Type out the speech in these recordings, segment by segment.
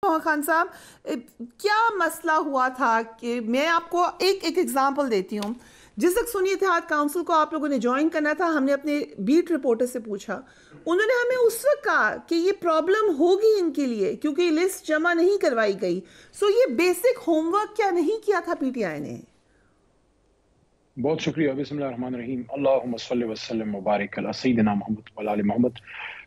خان صاحب کیا مسئلہ ہوا تھا کہ میں آپ کو ایک ایگزامپل دیتی ہوں. جس وقت سنی اتحاد کاؤنسل کو آپ لوگوں نے جوائن کرنا تھا، ہم نے اپنے بیٹ رپورٹر سے پوچھا، انہوں نے ہمیں اس وقت کہا کہ یہ پرابلم ہوگی ان کے لیے کیونکہ یہ لسٹ جمع نہیں کروائی گئی. سو یہ بیسک ہوم ورک کیا نہیں کیا تھا پی ٹی آئی نے؟ بہت شکریہ. بسم اللہ الرحمن الرحیم. اللہم صلی وسلم وبارک علی سیدنا محمد وعلی آل محمد.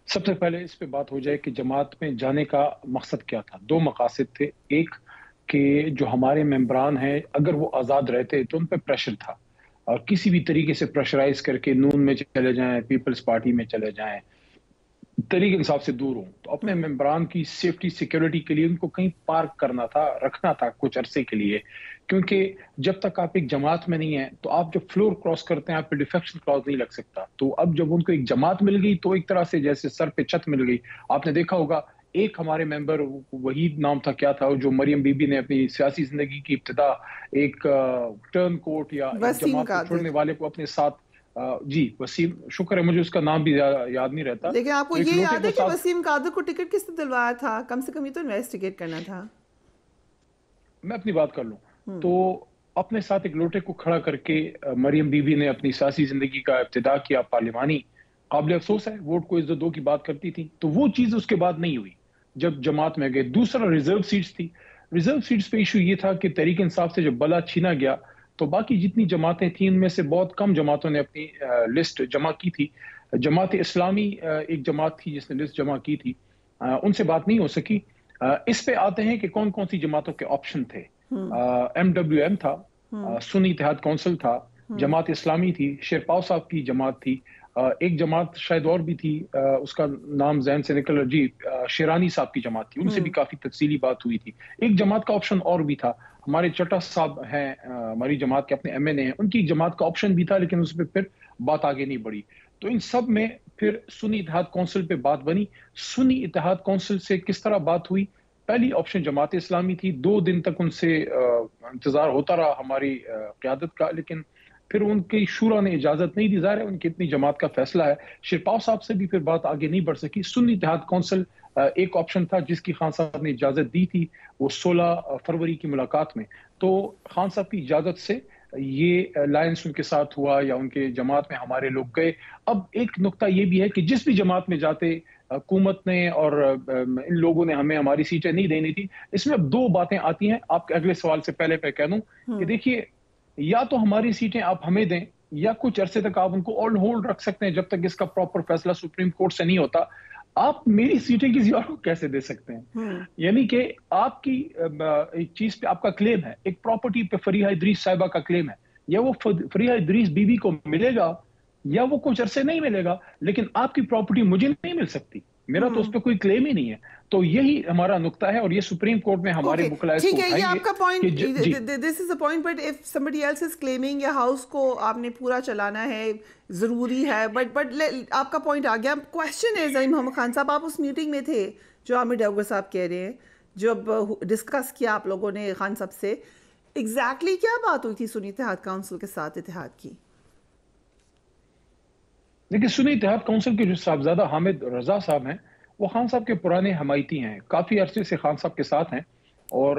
سب سے پہلے اس پہ بات ہو جائے کہ جماعت میں جانے کا مقصد کیا تھا. دو مقاصد تھے. ایک کہ جو ہمارے ممبران ہیں اگر وہ آزاد رہتے تو ان پہ پریشر تھا، اور کسی بھی طریقے سے پریشرائز کر کے نون میں چلے جائیں، پیپلز پارٹی میں چلے جائیں، طریق انصاف سے دور ہوں، تو اپنے ممبران کی سیفٹی سیکیورٹی کے لیے ان کو کہیں پارک کرنا تھا، رکھنا تھا کچھ عرصے کے لیے. کیونکہ جب تک آپ ایک جماعت میں نہیں ہیں تو آپ جب فلور کراس کرتے ہیں آپ پہ ڈیفیکشن کلاز نہیں لگ سکتا. تو اب جب ان کو ایک جماعت مل گئی تو ایک طرح سے جیسے سر پہ چھت مل گئی. آپ نے دیکھا ہوگا ایک ہمارے ممبر وحید نام تھا کیا تھا، جو مریم بی بی نے اپنی سیاسی زندگی کی ابتدا ایک ٹرن کوٹ یا ایک جماعت کو چھوڑنے والے کو اپنے ساتھ، جی وسیم، شکر ہے مجھے اس کا نام بھی یاد نہیں رہتا. لیکن آپ کو یہ یاد ہے کہ وسیم قادر کو ٹکٹ کس نے دلوایا تھا؟ کم سے کم یہ تو انویسٹیگیٹ کرنا تھا. میں اپنی بات کر لوں تو اپنے ساتھ ایک لوٹے کو کھڑا کر کے مریم بی بی نے اپنی سیاسی زندگی کا ابتدا کیا. پارلیمانی قابل افسوس ہے، ووٹ کو عزت دو کی بات کرتی تھی، تو وہ چیز اس کے بعد نہیں ہوئی جب جماعت میں گئے. دوسرا ریزرو سیٹس تھی. ریزرو سیٹس پہ ایشو یہ تھا کہ تحریک انصاف سے جب بلا چھینا گیا تو باقی جتنی جماعتیں تھیں ان میں سے بہت کم جماعتوں نے اپنی لسٹ جمع کی تھی. جماعت اسلامی ایک جماعت تھی جس نے لسٹ جمع کی تھی، ان سے بات نہیں ہو سکی. اس پہ آتے ہیں کہ کون کون سی جماعتوں کے آپشن تھے. ایم ڈبلیو ایم تھا، سنی اتحاد کونسل تھا، جماعت اسلامی تھی، شیرپاؤ صاحب کی جماعت تھی، ایک جماعت شاید اور بھی تھی، اس کا نام ذہن سے نکل، جی شیرانی صاحب کی جماعت تھی، ان سے بھی کافی تفصیلی بات ہوئی تھی. ایک جماعت کا آپشن اور بھی تھا، ہمارے چٹا صاحب ہیں ہماری جماعت کے اپنے ایم این اے ہیں، ان کی جماعت کا آپشن بھی تھا لیکن اس پہ پھر بات آگے نہیں بڑھی. تو ان سب میں پھر سنی اتحاد کونسل پہ بات بنی. سنی اتحاد کونسل سے کس طرح بات ہوئی؟ پہلی آپشن جماعت اسلامی تھی. 2 دن تک ان سے انتظار ہوتا رہا ہماری قیادت کا، لیکن پھر ان کی شورا نے اجازت نہیں دی. ظاہر ہے ان کی اتنی جماعت کا فیصلہ ہے. شیرپاؤ صاحب سے بھی پھر بات آگے نہیں بڑھ سکی. سنی اتحاد کونسل ایک آپشن تھا جس کی خان صاحب نے اجازت دی تھی، وہ 16 فروری کی ملاقات میں. تو خان صاحب کی اجازت سے یہ لائنس ان کے ساتھ ہوا یا ان کے جماعت میں ہمارے لوگ گئے. اب ایک نقطہ یہ بھی ہے کہ جس بھی جماعت میں جاتے حکومت نے اور ان لوگوں نے ہمیں ہماری سیٹیں نہیں دینی تھی. اس میں اب 2 باتیں آتی ہیں. آپ کے اگلے سوال سے پہلے کہہ دوں کہ دیکھیے، یا تو ہماری سیٹیں آپ ہمیں دیں یا کچھ عرصے تک آپ ان کو آن ہولڈ رکھ سکتے ہیں جب تک اس کا پراپر فیصلہ سپریم کورٹ سے نہیں ہوتا. آپ میری سیٹیں کسی اور کو کیسے دے سکتے ہیں؟ یعنی کہ آپ کی ایک چیز پہ آپ کا کلیم ہے، ایک پراپرٹی پہ فریحہ ادریس صاحبہ کا کلیم ہے، یا وہ فریحہ ادریس بی بی کو ملے گا یا وہ کچھ عرصے نہیں ملے گا، لیکن آپ کی پراپرٹی مجھے نہیں مل سکتی. میرا تو اس پہ کوئی کلیم ہی نہیں ہے. تو یہی ہمارا نقطہ ہے اور یہ سپریم کورٹ میں ہمارے وکلاء اس کو اٹھائیں گے. ٹھیک ہے، یہ آپ کا point, this is a point, but if somebody else is claiming یا ہاؤس کو آپ نے پورا چلانا ہے، ضروری ہے، بٹ آپ کا پوائنٹ آ گیا. کویسچن ہے زعیم محمد خان صاحب، آپ اس میٹنگ میں تھے جو عامر ڈیوگر صاحب کہہ رہے ہیں، جب ڈسکس کیا آپ لوگوں نے خان صاحب سے، ایگزیکٹلی کیا بات ہوئی تھی سنی اتحاد کونسل کے ساتھ اتحاد کی؟ دیکھیں، سنی اتحاد کونسل کے جو صاحبزادہ حامد رضا صاحب ہیں وہ خان صاحب کے پرانے حمایتی ہیں، کافی عرصے سے خان صاحب کے ساتھ ہیں. اور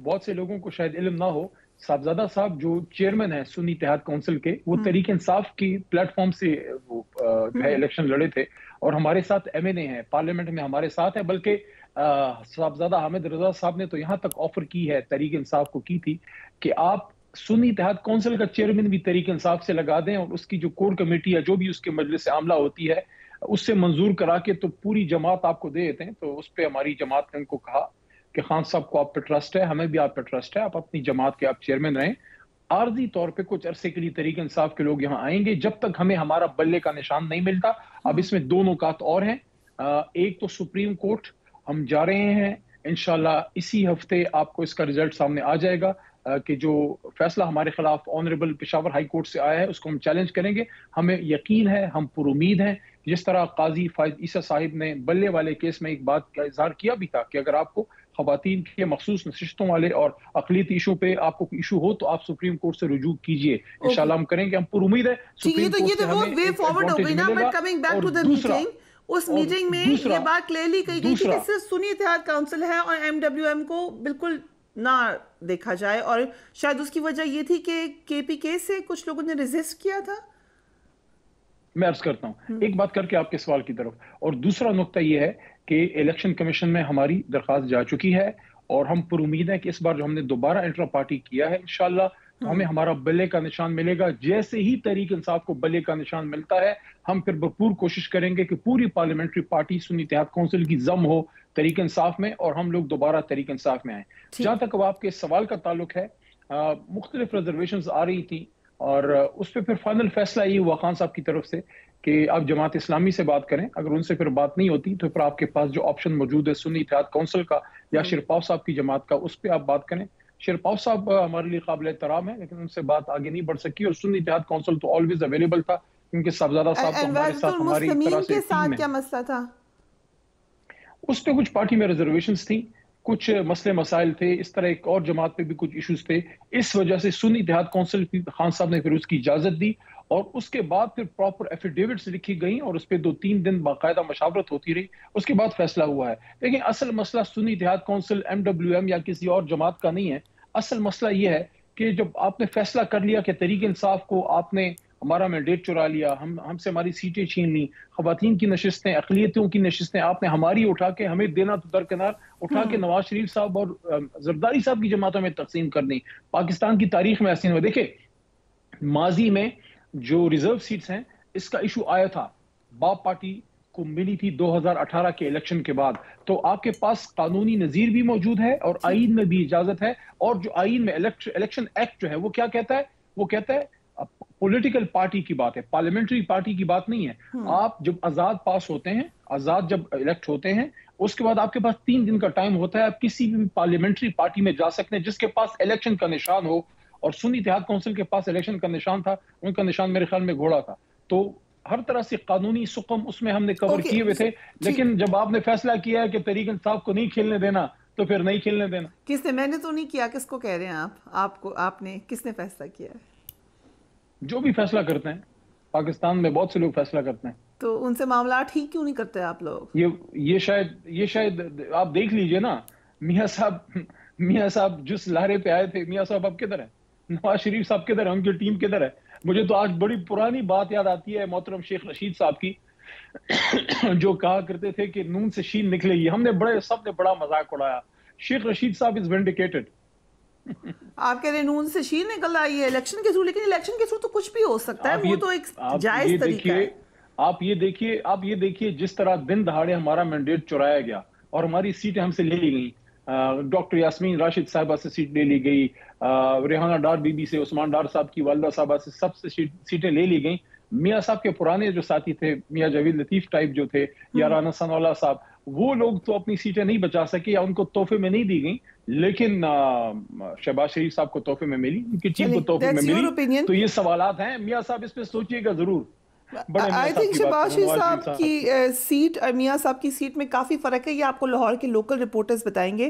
بہت سے لوگوں کو شاید علم نہ ہو، صاحبزادہ صاحب جو چیئرمین ہیں سنی اتحاد کونسل کے، وہ تحریک انصاف کی پلیٹ فارم سے جو ہے الیکشن لڑے تھے اور ہمارے ساتھ ایم این اے ہیں، پارلیمنٹ میں ہمارے ساتھ ہیں. بلکہ صاحبزادہ حامد رضا صاحب نے تو یہاں تک آفر کی ہے، تحریک انصاف کو کی تھی، کہ آپ سنی اتحاد کونسل کا چیئرمین بھی تحریک انصاف سے لگا دیں اور اس کی جو کور کمیٹی ہے، جو بھی اس کے مجلس عاملہ ہوتی ہے، اس سے منظور کرا کے تو پوری جماعت آپ کو دے دیتے ہیں. تو اس پہ ہماری جماعت نے ان کو کہا کہ خان صاحب کو آپ پہ ٹرسٹ ہے، ہمیں بھی آپ پہ ٹرسٹ ہے، آپ اپنی جماعت کے آپ چیئرمین رہیں. عارضی طور پہ کچھ عرصے کے لیے تحریک انصاف کے لوگ یہاں آئیں گے جب تک ہمیں ہمارا بلے کا نشان نہیں ملتا. اب اس میں 2 نکات اور ہیں. ایک تو سپریم کورٹ ہم جا رہے ہیں، انشاءاللہ اسی ہفتے آپ کو اس کا رزلٹ سامنے آ جائے گا کہ جو فیصلہ ہمارے خلاف آنریبل پشاور ہائی کورٹ سے آیا ہے اس کو ہم چیلنج کریں گے. ہمیں یقین ہے، ہم پر امید ہیں، جس طرح قاضی فائز عیسیٰ صاحب نے بلے والے کیس میں ایک بات کا اظہار کیا بھی تھا کہ اگر آپ کو خواتین کے مخصوص نشستوں والے اور اقلیتی ایشو پہ آپ کو کوئی ایشو ہو تو آپ سپریم کورٹ سے رجوع کیجئے. انشاءاللہ ہم کریں گے، ہم پر امید ہے سپریم کورٹ سے ہمیں ایک ایڈوانٹیج ملے گا. اور دوسرا اس میٹنگ میں یہ بات کلیئرلی کہی گئی تھی کہ صرف سنی اتحاد کونسل ہے اور MWM کو بالکل نہ دیکھا جائے، اور شاید اس کی وجہ یہ تھی کہ KPK سے کچھ لوگوں نے ریزسٹ کیا تھا. میں عرض کرتا ہوں ایک بات کر کے آپ کے سوال کی طرف، اور دوسرا نقطہ یہ ہے کہ الیکشن کمیشن میں ہماری درخواست جا چکی ہے اور ہم پر امید ہے کہ اس بار جو ہم نے دوبارہ انٹرا پارٹی کیا ہے انشاءاللہ ہمیں ہمارا بلے کا نشان ملے گا. جیسے ہی تحریک انصاف کو بلے کا نشان ملتا ہے ہم پھر بھرپور کوشش کریں گے کہ پوری پارلیمنٹری پارٹی سنی اتحاد کونسل کی ضم ہو تحریک انصاف میں اور ہم لوگ دوبارہ تحریک انصاف میں آئیں. جہاں تک اب آپ کے سوال کا تعلق ہے، مختلف ریزرویشنز آ رہی تھی اور اس پہ پھر فائنل فیصلہ یہ ہوا خان صاحب کی طرف سے کہ آپ جماعت اسلامی سے بات کریں. اگر ان سے پھر بات نہیں ہوتی تو پھر آپ کے پاس جو آپشن موجود ہے سنی اتحاد کونسل کا یا شیرپاؤ صاحب کی جماعت کا، اس پہ آپ بات کریں. شیرپاؤ صاحب ہمارے لیے قابل احترام ہے لیکن ان سے بات آگے نہیں بڑھ سکی، اور سنی اتحاد کونسل تو آلویز اویلیبل تھا کیونکہ صاحبزادہ صاحب تو ہمارے ساتھ ہماری طرح سے ٹیم ہے. کیا مسئلہ تھا اس پہ کچھ پارٹی میں ریزرویشنز تھیں، کچھ مسئلے مسائل تھے، اس طرح ایک اور جماعت پہ بھی کچھ ایشوز تھے. اس وجہ سے سنی اتحاد کونسل خان صاحب نے پھر اس کی اجازت دی اور اس کے بعد پھر پراپر ایفیڈیوٹس لکھی گئیں اور اس پہ 2-3 دن باقاعدہ مشاورت ہوتی رہی. اس کے بعد فیصلہ ہوا ہے. لیکن اصل مسئلہ سنی اتحاد کونسل MWM یا کسی اور جماعت کا نہیں ہے. اصل مسئلہ یہ ہے کہ جب آپ نے فیصلہ کر لیا کہ تحریک انصاف کو آپ نے ہمارا مینڈیٹ چرا لیا، ہم سے ہماری سیٹیں چھین لی، خواتین کی نشستیں، اقلیتوں کی نشستیں آپ نے ہماری اٹھا کے ہمیں دینا تو درکنار اٹھا کے نواز شریف صاحب اور زرداری صاحب کی جماعتوں میں تقسیم کر دی. پاکستان کی تاریخ میں ایسے نہیں ہوا. دیکھیں ماضی میں جو ریزرو سیٹس ہیں اس کا ایشو آیا تھا، باپ پارٹی کو ملی تھی 2018 کے الیکشن کے بعد. تو آپ کے پاس قانونی نظیر بھی موجود ہے اور آئین میں بھی اجازت ہے، اور جو آئین میں الیکشن ایکٹ جو ہے وہ کیا کہتا ہے؟ وہ کہتا ہے پولیٹیکل پارٹی کی بات ہے، پارلیمنٹری پارٹی کی بات نہیں ہے. آپ جب آزاد پاس ہوتے ہیں، آزاد جب الیکٹ ہوتے ہیں، اس کے بعد آپ کے پاس 3 دن کا ٹائم ہوتا ہے، آپ کسی بھی پارلیمنٹری پارٹی میں جا سکتے ہیں جس کے پاس الیکشن کا نشان ہو. اور سنی اتحاد کونسل کے پاس الیکشن کا نشان تھا، ان کا نشان میرے خیال میں گھوڑا تھا. تو ہر طرح سے قانونی سقم اس میں ہم نے کور کیے ہوئے تھے. لیکن جب آپ نے فیصلہ کیا ہے کہ تحریک انصاف کو نہیں کھیلنے دینا تو پھر نہیں کھیلنے دینا. کس نے؟ میں نے تو نہیں کیا. کس کو کہہ رہے ہیں آپ نے کس نے فیصلہ کیا ہے؟ جو بھی فیصلہ کرتے ہیں، پاکستان میں بہت سے لوگ فیصلہ کرتے ہیں. تو ان سے معاملات ٹھیک کیوں نہیں کرتے آپ لوگ؟ یہ شاید آپ دیکھ لیجئے نا. میاں صاحب جس لہرے پہ آئے تھے، میاں صاحب اب کدھر ہیں؟ نواز شریف صاحب کدھر ہیں؟ ان کی ٹیم کدھر ہے؟ مجھے تو آج بڑی پرانی بات یاد آتی ہے محترم شیخ رشید صاحب کی، جو کہا کرتے تھے کہ نون سے شین نکلے گی. سب نے بڑا مذاق اڑایا. شیخ رشید صاحب از وینڈیکیٹڈ. آپ کہہ رہے نون سے شین نکل آئی ہے الیکشن کے تھرو، لیکن الیکشن کے تھرو تو کچھ بھی ہو سکتا ہے، وہ تو ایک جائز طریقہ ہے. آپ یہ دیکھیے جس طرح دن دہاڑے ہمارا مینڈیٹ چرایا گیا اور ہماری سیٹیں ہم سے لے لی گئیں. ڈاکٹر یاسمین راشد صاحبہ سے سیٹ لے لی گئی، ریحانہ ڈار بی بی سے، عثمان ڈار صاحب کی والدہ صاحبہ سے، سب سے سیٹیں لے لی گئیں. میاں صاحب کے پرانے جو ساتھی تھے، میاں جاوید لطیف ٹائپ جو تھے، یا رانا ثناءاللہ صاحب، وہ لوگ تو اپنی سیٹیں نہیں بچا سکے یا ان کو تحفے میں نہیں دی گئیں. لیکن شہباز شریف صاحب کو تحفے میں ملی، ان کی ٹیم کو تحفے میں ملی. تو یہ سوالات ہیں. میاں صاحب اس پہ سوچئے گا ضرور. آئی تھنک شہباز شریف صاحب کی سیٹ اور میاں صاحب کی سیٹ میں کافی فرق ہے. یہ آپ کو لاہور کے لوکل رپورٹرز بتائیں گے.